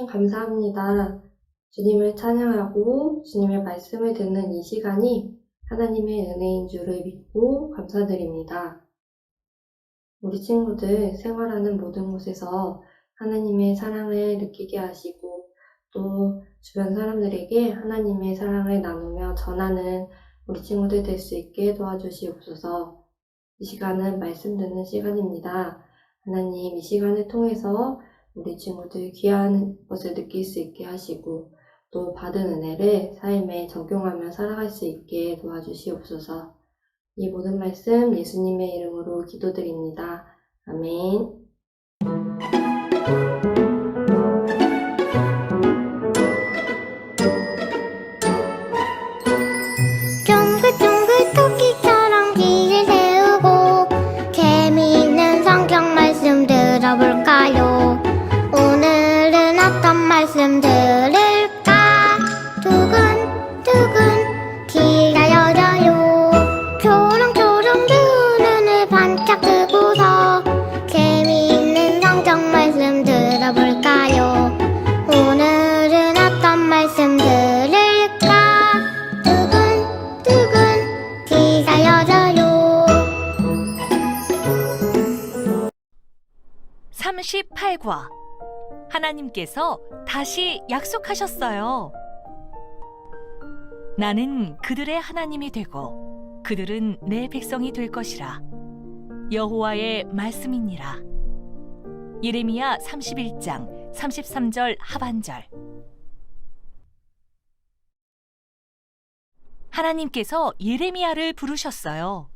하나님 감사합니다. 주님을 찬양하고 주님의 말씀을 듣는 이 시간이 하나님의 은혜인 줄을 믿고 감사드립니다. 우리 친구들 생활하는 모든 곳에서 하나님의 사랑을 느끼게 하시고 또 주변 사람들에게 하나님의 사랑을 나누며 전하는 우리 친구들 될 수 있게 도와주시옵소서. 이 시간은 말씀 듣는 시간입니다. 하나님, 이 시간을 통해서 우리 친구들 귀한 것을 느낄 수 있게 하시고 또 받은 은혜를 삶에 적용하며 살아갈 수 있게 도와주시옵소서. 이 모든 말씀 예수님의 이름으로 기도드립니다. 아멘. 쫑글쫑글 토끼처럼 귀를 세우고 재미있는 성경 말씀 들어볼까요? 오늘은 어떤 말씀 들을까? 두근두근 귀가 열려요. 초롱초롱 두 눈을 반짝 뜨고서 재미있는 성경 말씀 들어볼까요? 오늘은 어떤 말씀 들을까? 두근두근 귀가 열려요. 38과 하나님께서 다시 약속하셨어요. 나는 그들의 하나님이 되고 그들은 내 백성이 될 것이라. 여호와의 말씀이니라. 예레미야 31장 33절 하반절. 하나님께서 예레미야를 부르셨어요.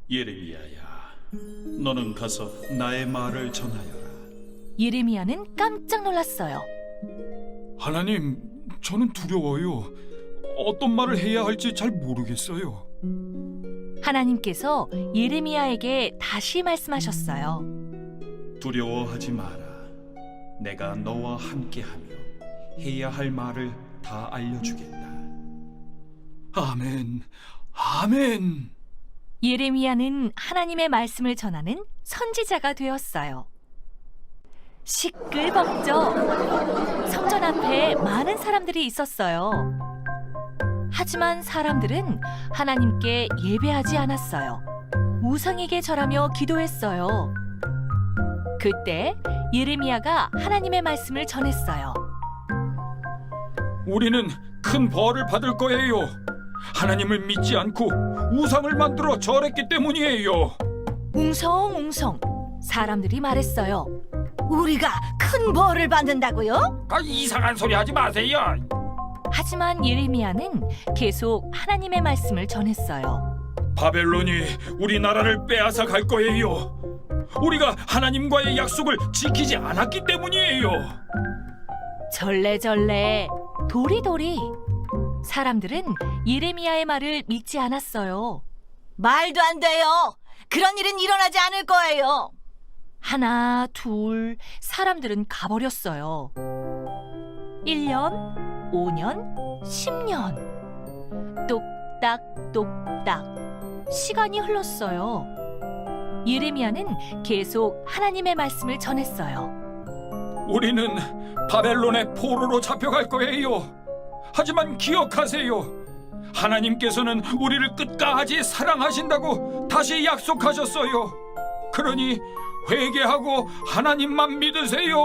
예레미야야, 너는 가서 나의 말을 전하여라. 예레미야는 깜짝 놀랐어요. 하나님, 저는 두려워요. 어떤 말을 해야 할지 잘 모르겠어요. 하나님께서 예레미야에게 다시 말씀하셨어요. 두려워하지 마라. 내가 너와 함께하며 해야 할 말을 다 알려주겠다. 아멘, 아멘. 예레미야는 하나님의 말씀을 전하는 선지자가 되었어요. 시끌벅적 성전 앞에 많은 사람들이 있었어요. 하지만 사람들은 하나님께 예배하지 않았어요. 우상에게 절하며 기도했어요. 그때 예레미야가 하나님의 말씀을 전했어요. 우리는 큰 벌을 받을 거예요. 하나님을 믿지 않고 우상을 만들어 절했기 때문이에요. 웅성웅성 사람들이 말했어요. 우리가 큰 벌을 받는다고요? 이상한 소리 하지 마세요. 하지만 예레미야는 계속 하나님의 말씀을 전했어요. 바벨론이 우리나라를 빼앗아 갈 거예요. 우리가 하나님과의 약속을 지키지 않았기 때문이에요. 절레절레 도리도리 사람들은 예레미야의 말을 믿지 않았어요. 말도 안 돼요. 그런 일은 일어나지 않을 거예요. 하나, 둘, 사람들은 가버렸어요. 1년, 5년, 10년. 똑딱똑딱 시간이 흘렀어요. 예레미야는 계속 하나님의 말씀을 전했어요. 우리는 바벨론의 포로로 잡혀갈 거예요. 하지만 기억하세요. 하나님께서는 우리를 끝까지 사랑하신다고 다시 약속하셨어요. 그러니 회개하고 하나님만 믿으세요.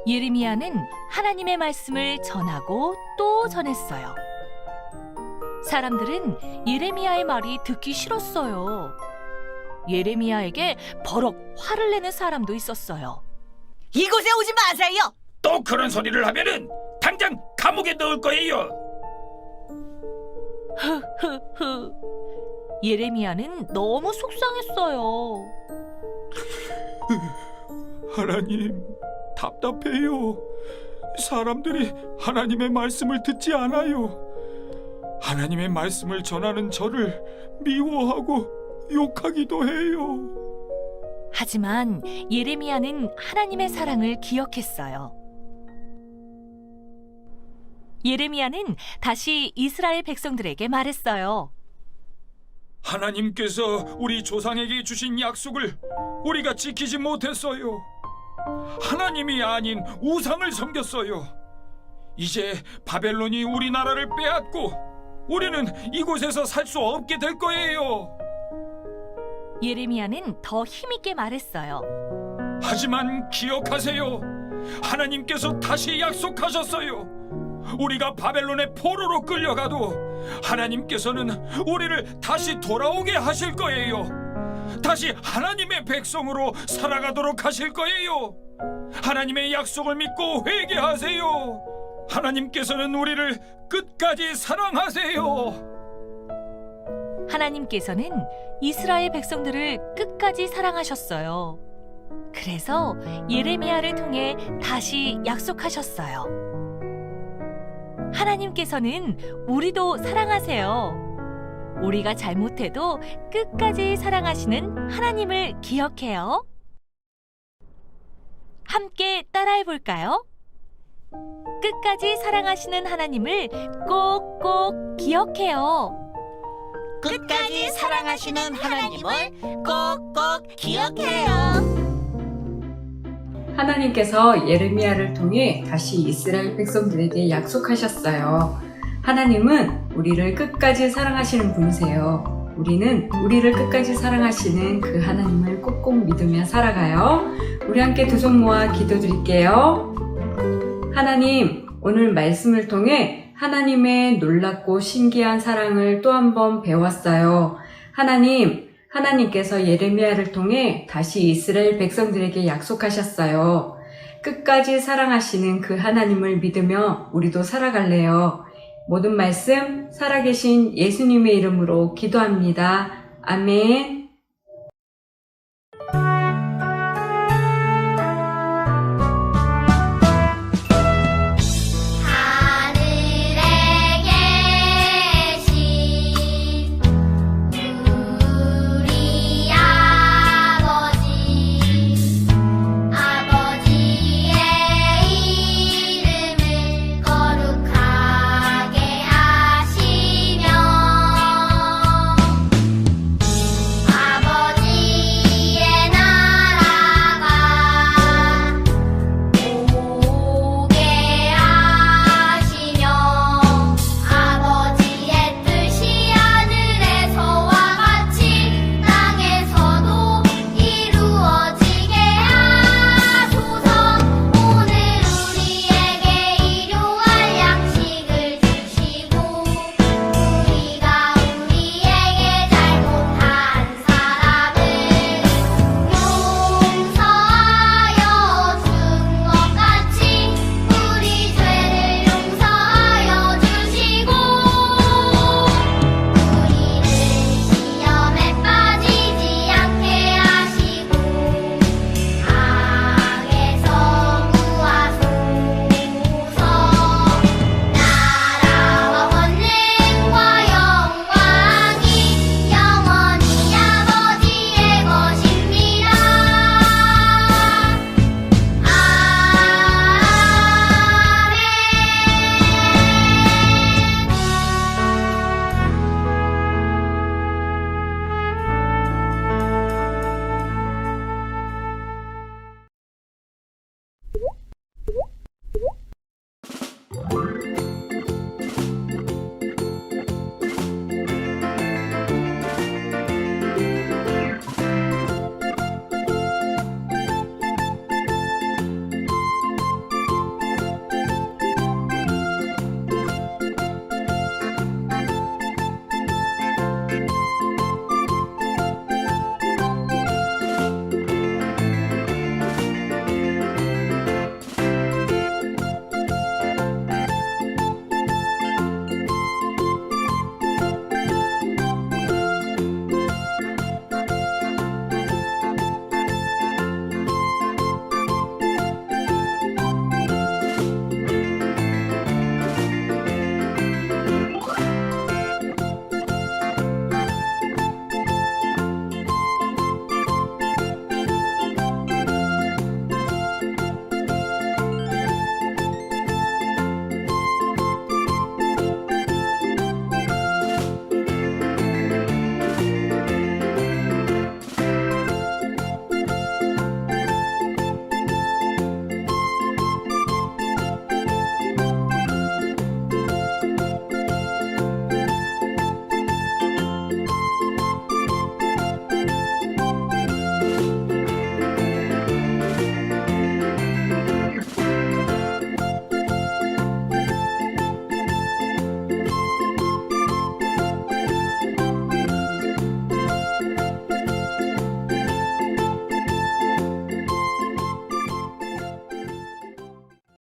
예레미야는 하나님의 말씀을 전하고 또 전했어요. 사람들은 예레미야의 말이 듣기 싫었어요. 예레미야에게 버럭 화를 내는 사람도 있었어요. 이곳에 오지 마세요. 또 그런 소리를 하면은 당장 감옥에 넣을 거예요. 흐흐흐. 예레미야는 너무 속상했어요. 하나님, 답답해요. 사람들이 하나님의 말씀을 듣지 않아요. 하나님의 말씀을 전하는 저를 미워하고 욕하기도 해요. 하지만 예레미야는 하나님의 사랑을 기억했어요. 예레미야는 다시 이스라엘 백성들에게 말했어요. 하나님께서 우리 조상에게 주신 약속을 우리가 지키지 못했어요. 하나님이 아닌 우상을 섬겼어요. 이제 바벨론이 우리나라를 빼앗고 우리는 이곳에서 살 수 없게 될 거예요. 예레미야는 더 힘있게 말했어요. 하지만 기억하세요. 하나님께서 다시 약속하셨어요. 우리가 바벨론의 포로로 끌려가도 하나님께서는 우리를 다시 돌아오게 하실 거예요. 다시 하나님의 백성으로 살아가도록 하실 거예요. 하나님의 약속을 믿고 회개하세요. 하나님께서는 우리를 끝까지 사랑하세요. 하나님께서는 이스라엘 백성들을 끝까지 사랑하셨어요. 그래서 예레미야를 통해 다시 약속하셨어요. 하나님께서는 우리도 사랑하세요. 우리가 잘못해도 끝까지 사랑하시는 하나님을 기억해요. 함께 따라해 볼까요? 끝까지 사랑하시는 하나님을 꼭꼭 기억해요. 끝까지 사랑하시는 하나님을 꼭꼭 기억해요. 하나님께서 예레미야를 통해 다시 이스라엘 백성들에게 약속하셨어요. 하나님은 우리를 끝까지 사랑하시는 분이세요. 우리는 우리를 끝까지 사랑하시는 그 하나님을 꼭꼭 믿으며 살아가요. 우리 함께 두 손 모아 기도드릴게요. 하나님, 오늘 말씀을 통해 하나님의 놀랍고 신기한 사랑을 또 한 번 배웠어요. 하나님께서 예레미야를 통해 다시 이스라엘 백성들에게 약속하셨어요. 끝까지 사랑하시는 그 하나님을 믿으며 우리도 살아갈래요. 모든 말씀 살아계신 예수님의 이름으로 기도합니다. 아멘.